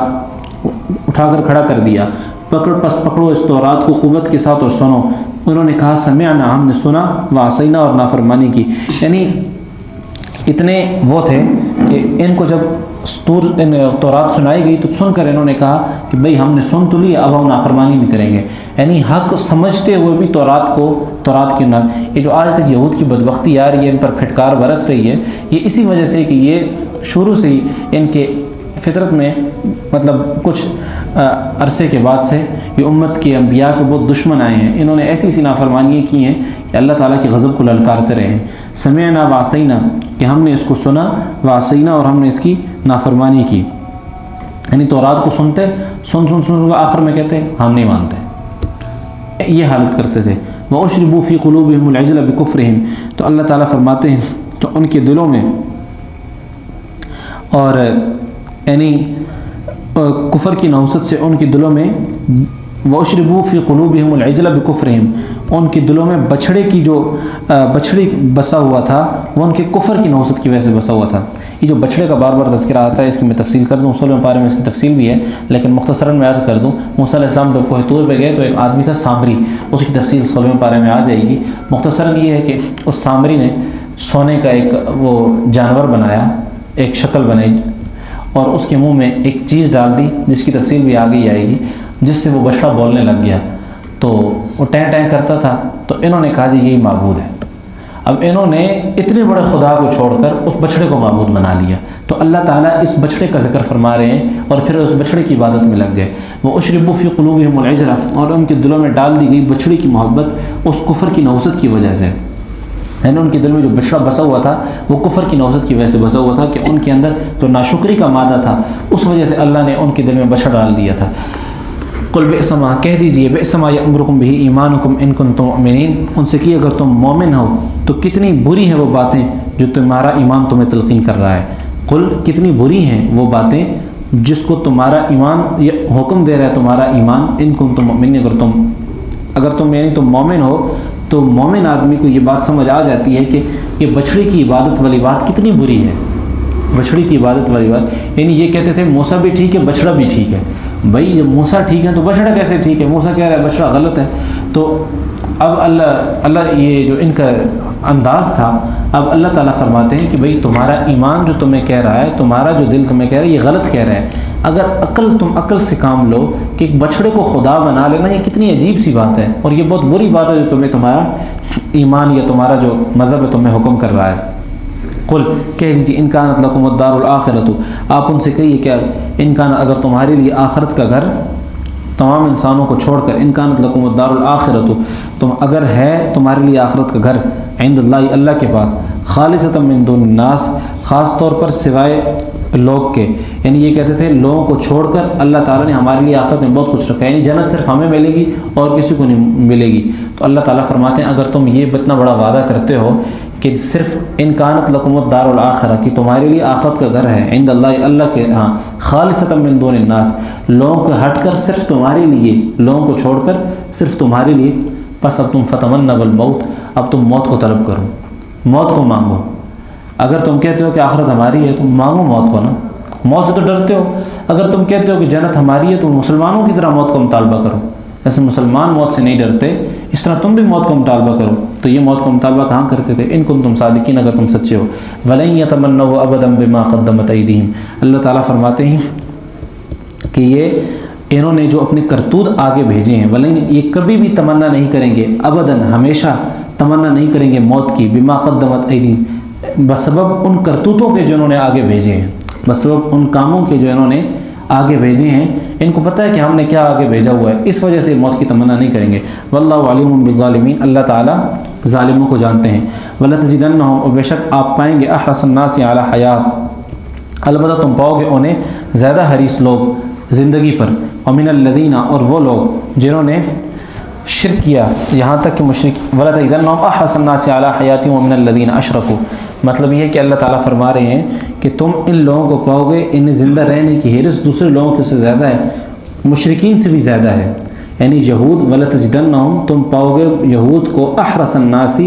کر کھڑا کر دیا۔ پکڑو اس تورات کو قوت کے ساتھ اور سنو۔ انہوں نے کہا سمعنا، ہم نے سنا، وعصینا، اور نافرمانی کی۔ یعنی اتنے وہ تھے کہ ان کو جب تورات سنائی گئی تو سن کر انہوں نے کہا کہ بھئی ہم نے سن تو لی، اب ہم نافرمانی نہیں کریں گے۔ یعنی حق سمجھتے ہوئے بھی تورات کی یہ جو آج تک یہود کی بدبختی آ رہی ہے، ان پر پھٹکار برس رہی ہے، یہ اسی وجہ سے کہ یہ شروع سے ہی ان کے فطرت میں مطلب کچھ عرصے کے بعد سے یہ امت کے انبیاء کے بہت دشمن آئے ہیں۔ انہوں نے ایسی نافرمانیاں کی ہیں کہ اللہ تعالیٰ کے غضب کو للکارتے رہے ہیں۔ سمعنا وعصینا، کہ ہم نے اس کو سنا، وعصینا، اور ہم نے اس کی نافرمانی کی۔ یعنی تورات کو سنتے، سن آخر میں کہتے ہم نہیں مانتے، یہ حالت کرتے تھے۔ وَأُشْرِبُوا فِي قُلُوبِهِمُ الْعِجْلَ بِكُفْرِهِمْ، تو اللہ تعالیٰ فرماتے ہیں تو ان کے دلوں میں اور یعنی کفر کی نحوست سے ان کے دلوں میں، وَأُشْرِبُوا فِي قُلُوبِهِمُ الْعِجْلَ بِكُفْرِهِمْ، ان کے دلوں میں بچھڑے بسا ہوا تھا، وہ ان کے کفر کی نحوست کی وجہ سے بسا ہوا تھا۔ یہ جو بچھڑے کا بار بار تذکرہ آتا ہے، اس کی میں تفصیل کر دوں، 16ویں پارے میں اس کی تفصیل بھی ہے، لیکن مختصراً میں عرض کر دوں۔ موسیٰ علیہ السلام جب کوہ طور پہ گئے تو ایک آدمی تھا سامری، اس کی تفصیل 16ویں پارے میں آ جائے گی۔ مختصراً یہ ہے کہ اس سامری نے سونے کا ایک وہ جانور بنایا، ایک شکل بنائی، اور اس کے منہ میں ایک چیز ڈال دی جس کی تفصیل بھی آگے آئے گی، جس سے وہ بچڑا بولنے لگ گیا، تو وہ ٹیں ٹیں کرتا تھا، تو انہوں نے کہا جی یہی معبود ہے۔ اب انہوں نے اتنے بڑے خدا کو چھوڑ کر اس بچڑے کو معبود بنا لیا، تو اللہ تعالیٰ اس بچڑے کا ذکر فرما رہے ہیں اور پھر اس بچڑے کی عبادت میں لگ گئے۔ وہ اشربوا فی قلوبہم العجل، اور ان کے دلوں میں ڈال دی گئی بچڑے کی محبت اس کفر کی نحوست کی وجہ سے۔ یعنی ان کے دل میں جو بچڑا بسا ہوا تھا وہ کفر کی نحوست کی وجہ سے بسا ہوا تھا کہ ان کے اندر جو ناشکری کا مادہ تھا، اس وجہ سے اللہ نے ان کے دل میں بچڑا ڈال دیا تھا۔ قل بئس ما، کہہ دیجئے بئس ما یأمرکم بہ ایمانکم ان کنتم مؤمنین، ان سے کہ اگر تم مومن ہو تو کتنی بری ہیں وہ باتیں جو تمہارا ایمان تمہیں تلقین کر رہا ہے۔ قل، کتنی بری ہیں وہ باتیں جس کو تمہارا ایمان حکم دے رہا ہے تمہارا ایمان، ان کنتم مؤمنین، اگر تم یعنی تم مومن ہو تو مومن آدمی کو یہ بات سمجھ آ جاتی ہے کہ یہ بچڑے کی عبادت والی بات کتنی بری ہے۔ بچڑے کی عبادت والی بات، یعنی یہ کہتے تھے موسیٰ بھی ٹھیک ہے، بچڑا بھی ٹھیک ہے۔ بھائی جب موسیٰ ٹھیک ہے تو بچڑا کیسے ٹھیک ہے؟ موسیٰ کہہ رہا ہے بچڑا غلط ہے۔ تو اب اللہ یہ جو ان کا انداز تھا، اب اللہ تعالیٰ فرماتے ہیں کہ بھئی تمہارا ایمان جو تمہیں کہہ رہا ہے، تمہارا جو دل تمہیں کہہ رہا ہے، یہ غلط کہہ رہا ہے۔ اگر تم عقل سے کام لو کہ ایک بچڑے کو خدا بنا لینا، یہ کتنی عجیب سی بات ہے، اور یہ بہت بری بات ہے جو تمہارا ایمان یا تمہارا جو مذہب ہے تمہیں حکم کر رہا ہے۔ قل، کہہ دیجیے ان کانت لکم الدار الآخرۃ، آپ ان سے کہیے کہ ان کان، اگر تمہارے لیے آخرت کا گھر تمام انسانوں کو چھوڑ کر، ان کانت لکم الدار الآخرۃ، تم اگر ہے تمہارے لیے آخرت کا گھر، عند اللہ، اللہ کے پاس، خالصۃ من دون الناس، خاص طور پر سوائے لوگ کے، یعنی یہ کہتے تھے لوگوں کو چھوڑ کر اللہ تعالیٰ نے ہمارے لیے آخرت میں بہت کچھ رکھا ہے، یعنی جنت صرف ہمیں ملے گی اور کسی کو نہیں ملے گی۔ تو اللہ تعالیٰ فرماتے ہیں اگر تم یہ اتنا بڑا وعدہ کرتے ہو کہ صرف ان کانت لکم الدار الآخرہ، کہ تمہارے لیے آخرت کا گھر ہے، عند اللہ، اللہ کے ہاں، خالصۃ من دون الناس، لوگوں کو ہٹ کر صرف تمہارے لیے، لوگوں کو چھوڑ کر صرف تمہارے لیے، بس اب تم فتمنوا الموت، اب تم موت کو طلب کرو، موت کو مانگو۔ اگر تم کہتے ہو کہ آخرت ہماری ہے تو مانگو موت کو نا، موت سے تو ڈرتے ہو۔ اگر تم کہتے ہو کہ جنت ہماری ہے تو مسلمانوں کی طرح موت کا مطالبہ کرو، جیسے مسلمان موت سے نہیں ڈرتے اس طرح تم بھی موت کا مطالبہ کرو۔ تو یہ موت کا مطالبہ کہاں کرتے تھے؟ ان کنتم صادقین، اگر تم سچے ہو۔ وَلَن يَتَمَنَّوْهُ أَبَدًا بِمَا قَدَّمَتْ أَيْدِيهِمْ، اللہ تعالیٰ فرماتے ہیں کہ انہوں نے جو اپنے کرتوت آگے بھیجے ہیں، ولن، یہ کبھی بھی تمنا نہیں کریں گے، ابداً، ہمیشہ تمنا نہیں کریں گے موت کی، بما قدمت ایدیہم، بسبب ان کرتوتوں کے جو انہوں نے آگے بھیجے ہیں، بسبب ان کاموں کے جو انہوں نے آگے بھیجے ہیں، ان کو پتہ ہے کہ ہم نے کیا آگے بھیجا ہوا ہے، اس وجہ سے موت کی تمنا نہیں کریں گے۔ واللہ علیم بالظالمین، اللہ تعالیٰ ظالموں کو جانتے ہیں۔ وَلَتَجِدَنَّهُمْ، اور بے شک آپ پائیں گے، احرص الناس علی حیات، البتہ تم پاؤ گے انہیں زیادہ حریص لوگ زندگی پر، ومن الذین، اور وہ لوگ جنہوں نے شرک کیا یہاں تک کہ مشرک وَلَتَجِدَنَّهُمْ أَحْرَصَ النَّاسِ عَلَىٰ حَيَاتٍ وَمِنَ الَّذِينَ أَشْرَكُوا، مطلب یہ ہے کہ اللہ تعالیٰ فرما رہے ہیں کہ تم ان لوگوں کو پاؤ گے انہیں زندہ رہنے کی حرص دوسرے لوگوں کے سے زیادہ ہے، مشرکین سے بھی زیادہ ہے، یعنی یہود وَلَتَجِدَنَّهُمْ تم پاؤ گے یہود کو احرص الناس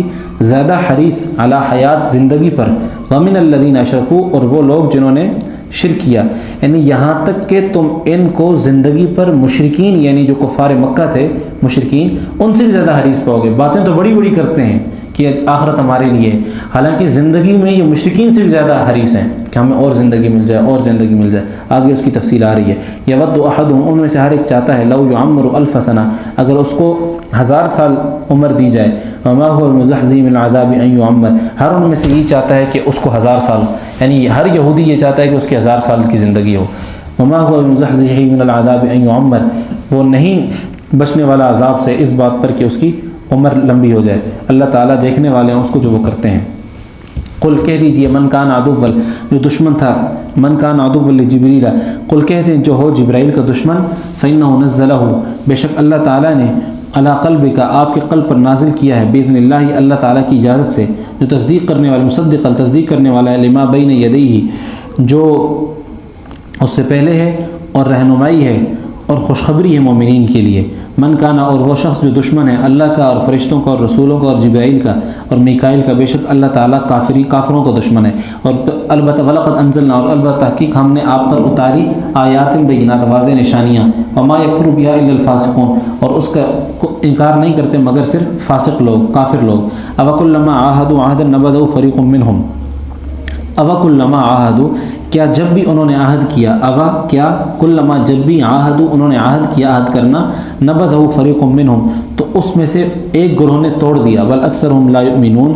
زیادہ حریص علی حیات زندگی پر، وَمِنَ الَّذِينَ أَشْرَكُوا اور وہ لوگ جنہوں نے شرک کیا، یعنی یہاں تک کہ تم ان کو زندگی پر مشرکین یعنی جو کفار مکہ تھے مشرکین ان سے بھی زیادہ حریص پاؤ گے، باتیں تو بڑی بڑی کرتے ہیں کہ آخرت ہمارے لیے، حالانکہ زندگی میں یہ مشرکین سے بھی زیادہ حریص ہیں کہ ہمیں اور زندگی مل جائے اور زندگی مل جائے، آگے اس کی تفصیل آ رہی ہے۔ یود احدہم ان میں سے ہر ایک چاہتا ہے لو یعمر الف سنہ اگر اس کو 1000 سال عمر دی جائے، وما هو بمزحزح من العذاب ان یعمر ہر ان میں سے یہ چاہتا ہے کہ اس کو 1000 سال، یعنی ہر یہودی یہ چاہتا ہے کہ اس کی 1000 سال کی زندگی ہو، وما هو بمزحزح من العذاب ان یعمر وہ نہیں بچنے والا عذاب سے اس بات پر کہ اس کی عمر لمبی ہو جائے، اللہ تعالیٰ دیکھنے والے ہیں اس کو جو وہ کرتے ہیں۔ قل کہہ دیجئے من کان عدوا جو دشمن تھا، من کان عدوا لجبریل قل کہتے ہیں جو ہو جبرائیل کا دشمن، فإنه نزلہ بے شک اللہ تعالیٰ نے علی قلبک آپ کے قلب پر نازل کیا ہے، باذن اللہ اللہ تعالیٰ کی اجازت سے، جو تصدیق کرنے والا مصدق تصدیق کرنے والا ہے، لما بین یدیہ جو اس سے پہلے ہے، اور رہنمائی ہے اور خوشخبری ہے مومنین کے لیے۔ من کانا اور وہ شخص جو دشمن ہے اللہ کا اور فرشتوں کا اور رسولوں کا اور جبرائیل کا اور میکائیل کا، بے شک اللہ تعالیٰ کافروں کو دشمن ہے، اور البتہ ولقد انزلنا اور البتہ تحقیق ہم نے آپ پر اتاری آیات بینات واضح نشانیاں، وما یکفر بها الا الفاسقون اور اس کا انکار نہیں کرتے مگر صرف فاسق لوگ کافر لوگ۔ اوکلما عاہدوا عہدا نبذہ فریق منہم اوکلما عاہدوا کیا جب بھی انہوں نے عہد کیا، اوا کیا کلما جب بھی عاہدوا انہوں نے عہد کیا عہد کرنا، نبذہ فریق منہم تو اس میں سے ایک گروہ نے توڑ دیا، بل اکثرہم لا یؤمنون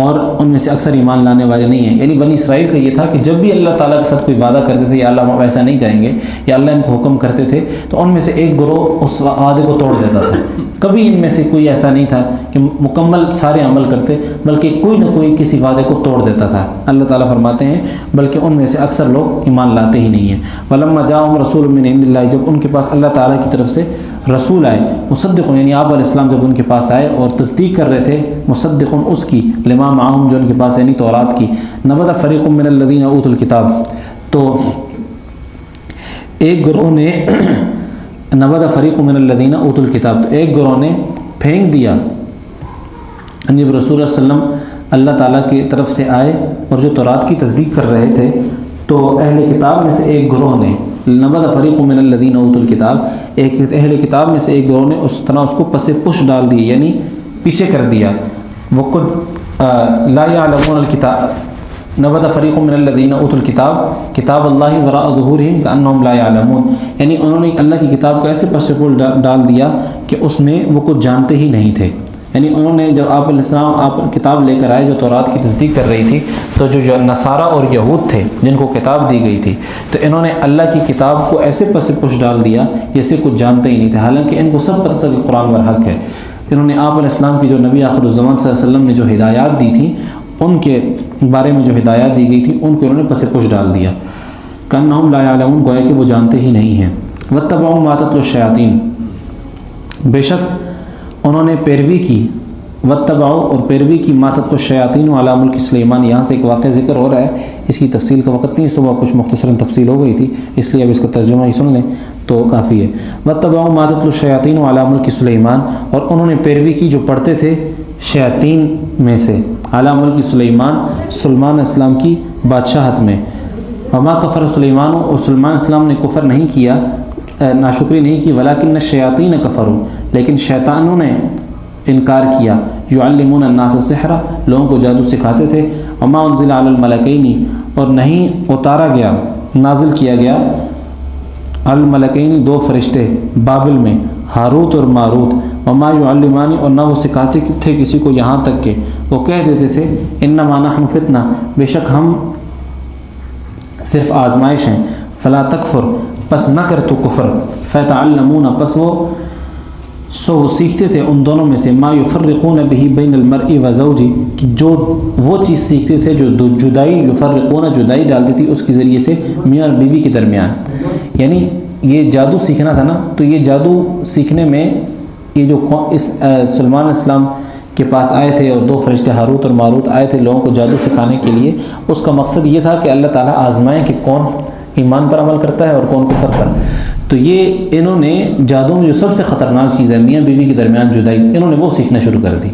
اور ان میں سے اکثر ایمان لانے والے نہیں ہیں۔ یعنی بنی اسرائیل کا یہ تھا کہ جب بھی اللہ تعالیٰ کے ساتھ کوئی وعدہ کرتے تھے یا اللہ ویسا نہیں کہیں گے یا اللہ ان کو حکم کرتے تھے تو ان میں سے ایک گروہ اس وعدے کو توڑ دیتا تھا، کبھی ان میں سے کوئی ایسا نہیں تھا کہ مکمل سارے عمل کرتے، بلکہ کوئی نہ کوئی کسی وعدے کو توڑ دیتا تھا۔ اللہ تعالیٰ فرماتے ہیں بلکہ ان میں سے اکثر لوگ ایمان لاتے ہی نہیں ہیں۔ وَلَمَّا جَاءَهُمْ رَسُولٌ مِّنْ عِندِ اللَّهِ جب ان کے پاس اللہ تعالیٰ کی طرف سے رسول آئے، مصدق یعنی آپ علیہ السلام جب ان کے پاس آئے اور تصدیق کر رہے تھے، مصدق اس کی لما معہم جو ان کے پاس یعنی تورات کی، نبذ فریق من الذین اوتوا الکتاب تو ایک گروہ نے نبذ فریق من الذین اوتوا الکتاب تو ایک گروہ نے پھینک دیا، جب رسول اللہ صلی اللہ علیہ وسلم اللہ تعالیٰ کی طرف سے آئے اور جو تورات کی تصدیق کر رہے تھے تو اہل کتاب میں سے ایک گروہ نے نبذ فریق من الذین اوتوا الکتاب ایک اہل کتاب میں سے ایک گروہ نے اس طرح اس کو پس پش ڈال دی یعنی پیچھے کر دیا، وقد لا یعلمون الکتاب نبذ فریق من الذین اوتوا الکتاب کتاب اللہ وراء ظہورہم کأنہم لا یعلمون یعنی انہوں نے اللہ کی کتاب کو ایسے پس پش ڈال دیا کہ اس میں وہ کچھ جانتے ہی نہیں تھے۔ یعنی انہوں نے جب آپ علیہ السلام آپ کتاب لے کر آئے جو تورات کی تصدیق کر رہی تھی تو جو نصارہ اور یہود تھے جن کو کتاب دی گئی تھی تو انہوں نے اللہ کی کتاب کو ایسے پس پش ڈال دیا جیسے کچھ جانتے ہی نہیں تھے، حالانکہ ان کو سب پتہ تھا کہ قرآن برحق ہے۔ انہوں نے آپ علیہ السلام کی جو نبی آخر الزمان صلی اللہ علیہ وسلم نے جو ہدایات دی تھی ان کے بارے میں جو ہدایات دی گئی تھی ان کو انہوں نے پس پش ڈال دیا، کأنہم لا یعلمون گویا کہ وہ جانتے ہی نہیں ہیں۔ واتبعوا ما تتلو الشیاطین بے شک انہوں نے پیروی کی، واتبعوا اور پیروی کی ما تتلو الشیاطین علی ملک سلیمان، یہاں سے ایک واقعہ ذکر ہو رہا ہے، اس کی تفصیل کا وقت نہیں، صبح کچھ مختصراً تفصیل ہو گئی تھی اس لیے اب اس کا ترجمہ ہی سن لیں تو کافی ہے۔ واتبعوا ما تتلو الشیاطین علی ملک سلیمان اور انہوں نے پیروی کی جو پڑھتے تھے شیاطین میں سے علی ملک سلیمان اسلام کی بادشاہت میں، وما کفر سلیمان اور سلیمان اسلام نے کفر نہیں کیا، ناشکری نہیں کی، ولکن الشیاطین کفروا لیکن شیطانوں نے انکار کیا، یعلمون الناس السحر لوگوں کو جادو سکھاتے تھے، وما انزل علی الملکین اور نہیں اتارا گیا نازل کیا گیا الملکین دو فرشتے بابل میں ہاروت اور ماروت، وما یعلمان اور نہ وہ سکھاتے تھے کسی کو یہاں تک کہ وہ کہہ دیتے تھے انما نحن فتنہ بے شک ہم صرف آزمائش ہیں، فلا تکفر پس نہ کر تو کفر، فیتعلمون پس وہ سیکھتے تھے ان دونوں میں سے ما یفرقون به بین المرء و زوجی جو وہ چیز سیکھتے تھے جو جدائی یفرقون جدائی ڈالتی تھی اس کے ذریعے سے میاں اور بیوی کے درمیان، یعنی یہ جادو سیکھنا تھا نا تو یہ جادو سیکھنے میں یہ جو سلیمان علیہ السلام کے پاس آئے تھے اور 2 فرشتے ہاروت اور ماروت آئے تھے لوگوں کو جادو سکھانے کے لیے، اس کا مقصد یہ تھا کہ اللہ تعالیٰ آزمائیں کہ کون ایمان پر عمل کرتا ہے اور کون کفر پر۔ تو یہ انہوں نے جادو میں جو سب سے خطرناک چیز ہے میاں بیوی کے درمیان جدائی، انہوں نے وہ سیکھنا شروع کر دی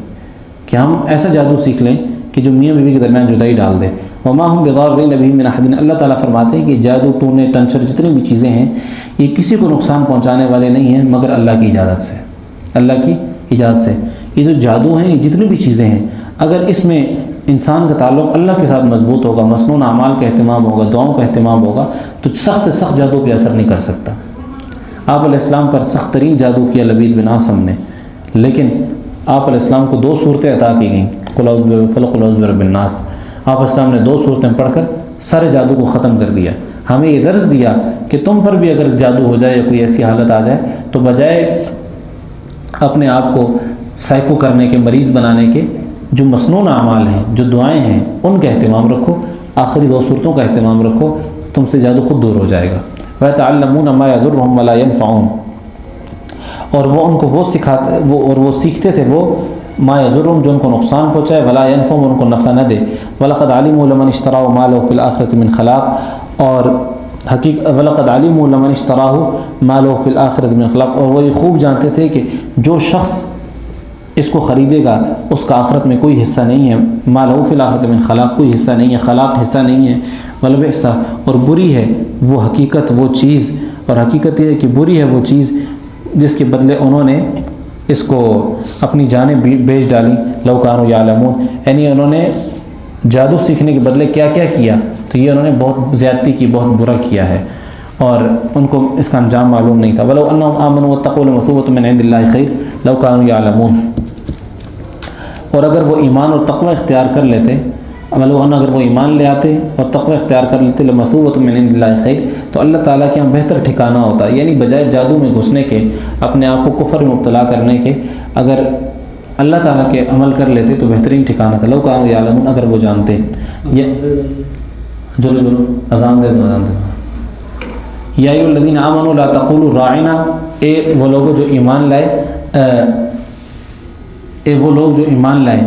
کہ ہم ایسا جادو سیکھ لیں کہ جو میاں بیوی کے درمیان جدائی ڈال دے۔ وما ہم بضارین بہ من احد، اللہ تعالیٰ فرماتے ہیں کہ جادو، ٹونے، ٹنچر، جتنی بھی چیزیں ہیں یہ کسی کو نقصان پہنچانے والے نہیں ہیں مگر اللہ کی اجازت سے، اللہ کی اجازت سے۔ یہ جو جادو ہیں، یہ جتنی بھی چیزیں ہیں، اگر اس میں انسان کا تعلق اللہ کے ساتھ مضبوط ہوگا، مسنون اعمال کا اہتمام ہوگا، دعاؤں کا اہتمام ہوگا، تو سخت سے سخت جادو پہ اثر نہیں کر سکتا۔ آپ علیہ السلام پر سخت ترین جادو کیا لبید بن عاصم نے، لیکن آپ علیہ السلام کو 2 صورتیں عطا کی گئیں، قل اعوذ برب الفلق، قل اعوذ برب الناس۔ آپ علیہ السلام نے 2 صورتیں پڑھ کر سارے جادو کو ختم کر دیا۔ ہمیں یہ درس دیا کہ تم پر بھی اگر جادو ہو جائے یا کوئی ایسی حالت آ جائے تو بجائے اپنے آپ کو سائیکو کرنے کے، مریض بنانے کے، جو مسنون اعمال ہیں، جو دعائیں ہیں، ان کا اہتمام رکھو، آخری 2 صورتوں کا اہتمام رکھو، تم سے جادو خود دور ہو جائے گا۔ وَيَتَعَلَّمُونَ مَا يَضُرُّهُمْ وَلَا يَنفَعُهُمْ، اور وہ ان کو وہ سیکھتے تھے وہ ما یضرهم، جو ان کو نقصان پہنچائے، ولا ينفعهم، ان کو نفع نہ دے۔ وَلَقَدْ عَلِمُوا لَمَنِ اشْتَرَاهُ مَا لَهُ فِي الْآخِرَةِ مِنْ خَلَاقٍ، اور وَلَقَدْ عَلِمُوا لَمَنِ اشْتَرَاهُ مَا لَهُ فِي الْآخِرَةِ مِنْ خَلَاقٍ، اور وہ یہ خوب جانتے تھے کہ جو شخص اس کو خریدے گا اس کا آخرت میں کوئی حصہ نہیں ہے۔ ما لہو فی الآخرۃ من خلاق، کوئی حصہ نہیں ہے، خلاق حصہ نہیں ہے۔ ولبئس، اور بری ہے وہ حقیقت، وہ چیز، اور حقیقت یہ ہے کہ بری ہے وہ چیز جس کے بدلے انہوں نے اس کو اپنی جانیں بیچ ڈالی۔ لو کانوا یعلمون، یعنی انہوں نے جادو سیکھنے کے بدلے کیا کیا کیا، تو یہ انہوں نے بہت زیادتی کی، بہت برا کیا ہے، اور ان کو اس کا انجام معلوم نہیں تھا۔ وَلَوْ أَنَّهُمْ آمَنُوا وَاتَّقُوا لَمَثُوبَةٌ مِّنْ عِندِ اللَّهِ خَيْرٌ لَوْ كَانُوا يَعْلَمُونَ، اور اگر وہ ایمان اور تقوی اختیار کر لیتے، اگر وہ ایمان لے آتے اور تقوی اختیار کر لیتے، لَمَثُوبَةٌ مِّنْ عِندِ اللَّهِ خَيْرٌ، تو اللہ تعالیٰ کے یہاں بہتر ٹھکانہ ہوتا، یعنی بجائے جادو میں گھسنے کے، اپنے آپ کو کفر میں مبتلا کرنے کے، اگر اللہ تعالیٰ کے عمل کر لیتے تو بہترین ٹھکانہ تھا۔ لو کانوا یعلمون، اگر وہ جانتے۔ جو اذان دے دو، اذان دے دو۔ یا ایھا الذین آمنوا لا تقولوا راعنا، اے وہ لوگ جو ایمان لائے،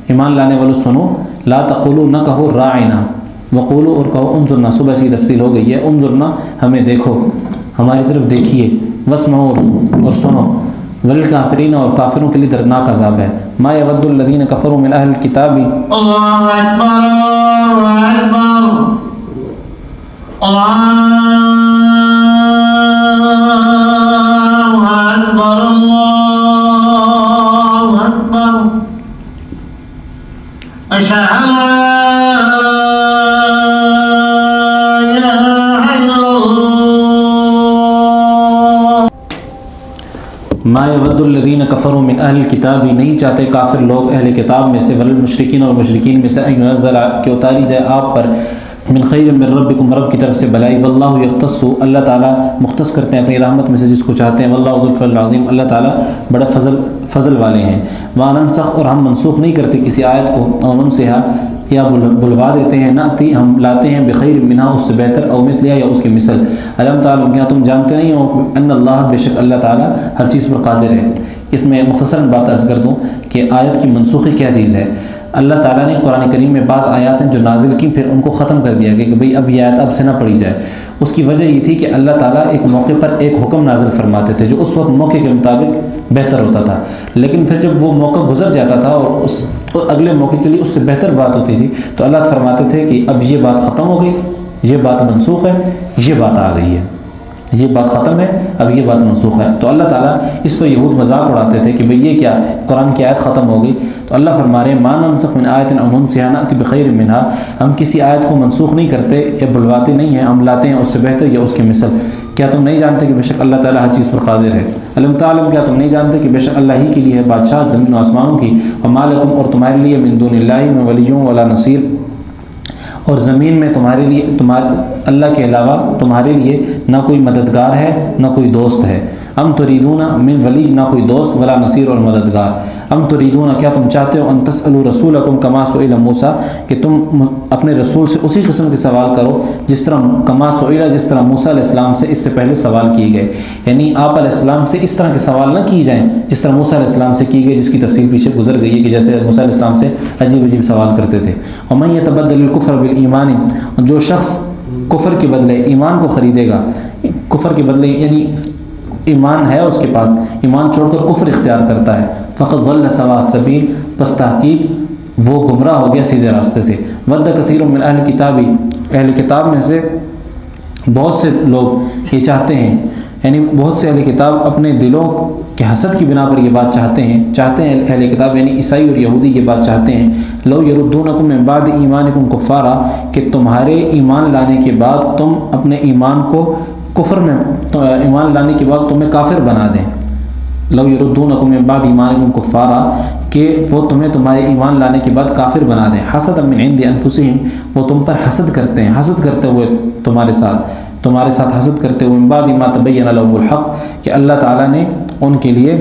ایمان لانے والوں سنو، لا تقولوا، نہ کہو راعنا، وقولوا، اور کہو انظرنا، صبح سے تفصیل ہو گئی ہے، انظرنا، ہمیں دیکھو، ہماری طرف دیکھیے، واسمعوا، اور سنو، وللکافرین، اور کافروں کے لیے دردناک عذاب ہے۔ ما یود الذین کفروا من اہل الکتاب، اللہ اکبر، اللہ اکبر، اللہ اکبر، اللہ اکبر، اشہد ان لا الہ الا اللہ۔ ما یود الذین کفروا من اہل الکتاب، نہیں چاہتے کافر لوگ اہل کتاب میں سے، والمشرکین، اور مشرکین میں سے، ان ينزل، کہ اتاری جائے آپ پر، من خیر من ربکم، رب کی طرف سے بلائی، واللہ یختص، اللہ تعالیٰ مختص کرتے ہیں اپنی رحمت میں سے جس کو چاہتے ہیں، واللہ ذو الفضل العظیم، اللہ تعالیٰ بڑا فضل والے ہیں۔ وَأَن ننسخ، اور ہم منسوخ نہیں کرتے کسی آیت کو، او ننسھا، یا بلوا دیتے ہیں، ناتی، ہم لاتے ہیں، بخیر منہا، اس سے بہتر، او مثلیہا، یا اس کی مثل۔ الم تعلم، کیا تم جانتے نہیں ہو، ان اللہ، بے شک اللہ تعالیٰ ہر چیز پر قادر ہے۔ اس میں مختصراً بات عرض کر دوں کہ آیت کی منسوخی کیا چیز ہے۔ اللہ تعالیٰ نے قرآن کریم میں بعض آیات ہیں جو نازل کی، پھر ان کو ختم کر دیا کہ بھئی اب یہ آیت اب سے نہ پڑھی جائے۔ اس کی وجہ یہ تھی کہ اللہ تعالیٰ ایک موقع پر ایک حکم نازل فرماتے تھے جو اس وقت موقع کے مطابق بہتر ہوتا تھا، لیکن پھر جب وہ موقع گزر جاتا تھا اور اس اگلے موقع کے لیے اس سے بہتر بات ہوتی تھی تو اللہ فرماتے تھے کہ اب یہ بات ختم ہو گئی، یہ بات منسوخ ہے، یہ بات آ گئی ہے، یہ بات ختم ہے، اب یہ بات منسوخ ہے۔ تو اللہ تعالیٰ اس پر یہود مذاق اڑاتے تھے کہ بھئی یہ کیا، قرآن کی آیت ختم ہو گئی، تو اللہ فرما رہے ہیں ما ننسخ من آیت او ننسھا نأتی بخیر منہا، ہم کسی آیت کو منسوخ نہیں کرتے یا بلواتے نہیں ہیں، ہم لاتے ہیں اس سے بہتر یا اس کی مثل۔ کیا تم نہیں جانتے کہ بے شک اللہ تعالیٰ ہر چیز پر قادر ہے۔ الم تعلم، کیا تم نہیں جانتے کہ بے شک اللہ ہی کے لیے ہے بادشاہ زمین و آسمانوں کی، وما لکم، اور تمہارے لیے، من دون اللہ، من ولی ولا نصیر، اور زمین میں تمہارے لیے، اللہ کے علاوہ تمہارے لیے نہ کوئی مددگار ہے نہ کوئی دوست ہے۔ ام تریدون من ولی، نہ کوئی دوست، ولا نصیر اور مددگار. ام تریدون، کیا تم چاہتے ہو، ان تسألوا رسولکم کما سئل موسیٰ، کہ تم اپنے رسول سے اسی قسم کے سوال کرو جس طرح کما سئل، جس طرح موسیٰ علیہ السلام سے اس سے پہلے سوال کیے گئے. یعنی آپ علیہ السلام سے اس طرح کے سوال نہ کیے جائیں جس طرح موسیٰ علیہ السلام سے کی گئی، جس کی تفصیل پیچھے گزر گئی ہے کہ جیسے موسیٰ علیہ السلام سے عجیب عجیب سوال کرتے تھے. ومن یتبدل الکفر بالایمان، جو شخص کفر کے بدلے ایمان کو خریدے گا، کفر کے بدلے یعنی ایمان ہے اس کے پاس، ایمان چھوڑ کر کفر اختیار کرتا ہے، فقط ضل سواء السبیل، پس تحقیق وہ گمراہ ہو گیا سیدھے راستے سے. ود کثیر من اہل کتابی، اہل کتاب میں سے بہت سے لوگ یہ چاہتے ہیں، یعنی بہت سے اہل کتاب اپنے دلوں کے حسد کی بنا پر یہ بات چاہتے ہیں اہل کتاب یعنی عیسائی اور یہودی یہ بات چاہتے ہیں، لو یردونکم من بعد ایمانکم کفارا، کہ تمہارے ایمان لانے کے بعد تم اپنے ایمان کو کفر میں، ایمان لانے کے بعد تمہیں کافر بنا دیں. لو یردونکم من بعد ایمانکم کفارا، کہ وہ تمہیں تمہارے ایمان لانے کے بعد کافر بنا دیں. حسدا من عند انفسہم، وہ تم پر حسد کرتے ہیں، حسد کرتے ہوئے تمہارے ساتھ حسد کرتے ہوئے، من بعد ما تبین لهم الحق، کہ اللہ تعالیٰ نے ان کے لیے،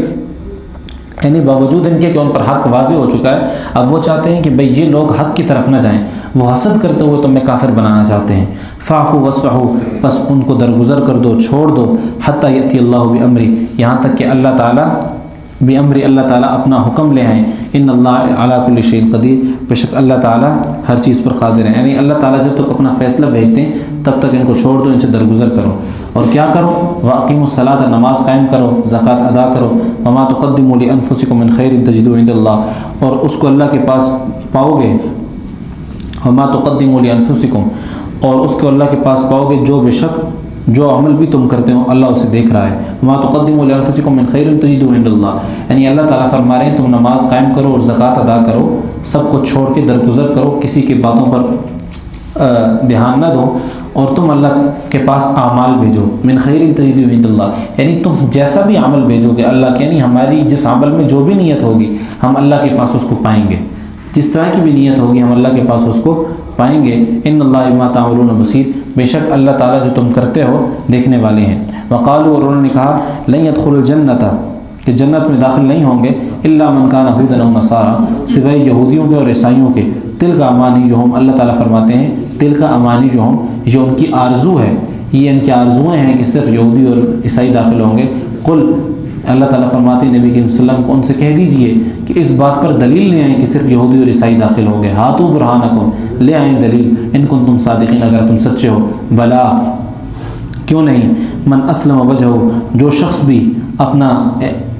یعنی باوجود ان کے کہ ان پر حق واضح ہو چکا ہے، اب وہ چاہتے ہیں کہ بھئی یہ لوگ حق کی طرف نہ جائیں، وہ حسد کرتے ہوئے تمہیں کافر بنانا چاہتے ہیں. فاعفوا واصفحوا، پس ان کو درگزر کر دو، چھوڑ دو. حتی یأتی اللہ بامری، یہاں تک کہ اللہ تعالیٰ بامری، اللہ تعالیٰ اپنا حکم لے آئیں. ان اللہ علی کل شیء قدیر، بے شک اللہ تعالیٰ ہر چیز پر قادر ہے. یعنی اللہ تعالیٰ جب تک اپنا فیصلہ بھیجتے ہیں تب تک ان کو چھوڑ دو، ان سے درگزر کرو. اور کیا کرو، واقیموا الصلاۃ، نماز قائم کرو، زکوٰۃ ادا کرو. وما تقدموا لانفسکم من خیر تجدوہ عند اللہ، اور اس کو اللہ کے پاس پاؤ گے. وما تقدموا لانفسکم، اور اس کو اللہ کے پاس پاؤ گے جو بے شک جو عمل بھی تم کرتے ہو اللہ اسے دیکھ رہا ہے. وما تقدموا لانفسکم من خیر تجدوہ عند اللہ، یعنی اللہ تعالیٰ فرما رہے ہیں تم نماز قائم کرو اور زکوٰۃ ادا کرو، سب کو چھوڑ کے درگزر کرو، کسی کی باتوں پر دھیان نہ دو، اور تم اللہ کے پاس اعمال بھیجو. من خیر تجدوہ عند اللہ، یعنی تم جیسا بھی عمل بھیجو گے اللہ کے، یعنی ہماری جس عمل میں جو بھی نیت ہوگی ہم اللہ کے پاس اس کو پائیں گے، جس طرح کی بھی نیت ہوگی ہم اللہ کے پاس اس کو پائیں گے. ان اللہ بما تعملون بصیر، بے شک اللہ تعالیٰ جو تم کرتے ہو دیکھنے والے ہیں. وقالوا، اور انہوں نے کہا، لن يدخل الجنت، کہ جنت میں داخل نہیں ہوں گے، الا من کان ہودا او نصارى، سوائے یہودیوں کے اور عیسائیوں کے. تلک امانیہم، اللہ تعالیٰ فرماتے ہیں تلک امانیہم، یہ ان کی آرزو ہے، یہ ان کی آرزویں ہیں کہ صرف یہودی اور عیسائی داخل ہوں گے. قل، اللہ تعالیٰ فرماتے ہیں نبی کریم صلی اللہ علیہ وسلم کو ان سے کہہ دیجئے کہ اس بات پر دلیل لے آئیں کہ صرف یہودی اور عیسائی داخل ہوں گے. ہاتھو برہانکم، لے آئیں دلیل، ان کنتم صادقین، اگر تم سچے ہو. بلا، کیوں نہیں، من اسلم وجہہ، جو شخص بھی اپنا،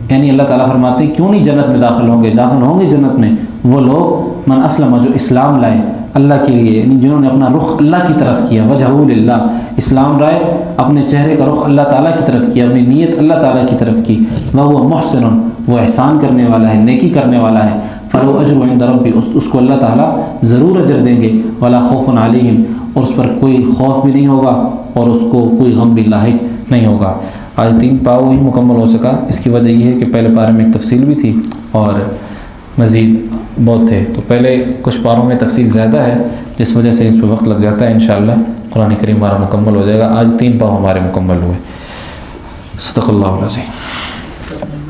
یعنی اللہ تعالیٰ فرماتے ہیں کیوں نہیں جنت میں داخل ہوں گے جنت میں وہ لوگ، من اسلم، جو اسلام لائے اللہ کے لیے، یعنی جنہوں نے اپنا رخ اللہ کی طرف کیا، وجہہ للہ، اسلام لائے، اپنے چہرے کا رخ اللہ تعالیٰ کی طرف کیا، اپنی نیت اللہ تعالیٰ کی طرف کی. وہ محسن، وہ احسان کرنے والا ہے، نیکی کرنے والا ہے. فلو اجر عند ربی، اس کو اللہ تعالیٰ ضرور اجر دیں گے. ولا خوف علیہم، اور اس پر کوئی خوف بھی نہیں ہوگا اور اس کو کوئی غم بھی لاحق نہیں ہوگا. آج 3 پاؤ ہی مکمل ہو سکا، اس کی وجہ یہ ہے کہ پہلے پارے میں ایک تفصیل بھی تھی اور مزید بہت تھے، تو پہلے کچھ پاروں میں تفصیل زیادہ ہے جس وجہ سے اس پہ وقت لگ جاتا ہے. انشاءاللہ قرآن کریم ہمارا مکمل ہو جائے گا. آج 3 پاؤ ہمارے مکمل ہوئے. صدق اللہ العظیم.